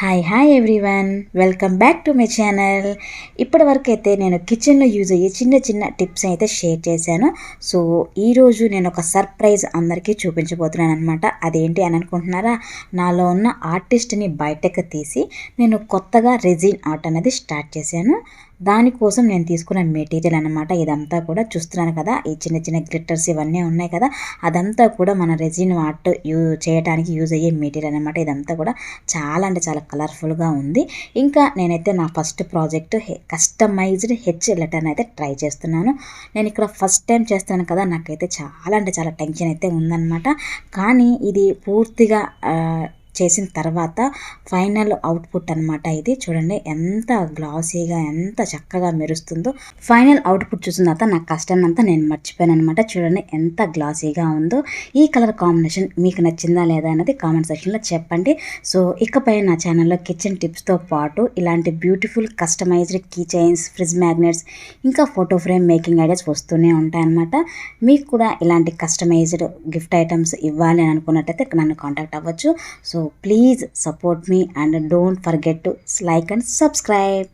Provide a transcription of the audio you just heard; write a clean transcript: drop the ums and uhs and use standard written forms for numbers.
Hi everyone, welcome back to my channel. ఇప్పటి వరకు అయితే నేను కిచెన్లో యూజ్ అయ్యే చిన్న చిన్న టిప్స్ అయితే షేర్ చేశాను. సో ఈరోజు నేను ఒక సర్ప్రైజ్ అందరికీ చూపించబోతున్నాను అనమాట. అదేంటి అని అనుకుంటున్నారా? నాలో ఉన్న ఆర్టిస్ట్ని బయటకు తీసి నేను కొత్తగా రెజిన్ ఆర్ట్ అనేది స్టార్ట్ చేశాను. దానికోసం నేను తీసుకున్న మెటీరియల్ అనమాట ఇదంతా కూడా చూస్తున్నాను కదా, ఈ చిన్న చిన్న గ్లిట్టర్స్ ఇవన్నీ ఉన్నాయి కదా, అదంతా కూడా మన రెజిన్ ఆర్ట్ చేయడానికి యూజ్ అయ్యే మెటీరియల్ అనమాట. ఇదంతా కూడా చాలా అంటే చాలా కలర్ఫుల్గా ఉంది. ఇంకా నేనైతే నా ఫస్ట్ ప్రాజెక్ట్ కస్టమైజ్డ్ హెచ్ లెటర్ని అయితే ట్రై చేస్తున్నాను. నేను ఇక్కడ ఫస్ట్ టైం చేస్తున్నాను కదా, నాకైతే చాలా అంటే చాలా టెన్షన్ అయితే ఉందన్నమాట. కానీ ఇది పూర్తిగా చేసిన తర్వాత ఫైనల్ అవుట్పుట్ అనమాట. ఇది చూడండి ఎంత గ్లాసీగా ఎంత చక్కగా మెరుస్తుందో. ఫైనల్ అవుట్పుట్ చూసిన తర్వాత నా కష్టాన్ని అంతా నేను మర్చిపోయాను అనమాట. చూడండి ఎంత గ్లాసీగా ఉందో. ఈ కలర్ కాంబినేషన్ మీకు నచ్చిందా లేదా అనేది కామెంట్ సెక్షన్లో చెప్పండి. సో ఇకపై నా ఛానల్లో కిచెన్ టిప్స్తో పాటు ఇలాంటి beautiful customised key chains, fridge magnets, ఇంకా ఫోటో ఫ్రేమ్ మేకింగ్ ఐడియాస్ వస్తూనే ఉంటాయన్నమాట. మీకు కూడా ఇలాంటి కస్టమైజ్డ్ గిఫ్ట్ ఐటమ్స్ ఇవ్వాలి అని అనుకున్నట్టయితే నన్ను కాంటాక్ట్ అవ్వచ్చు. So please support me and don't forget to like and subscribe.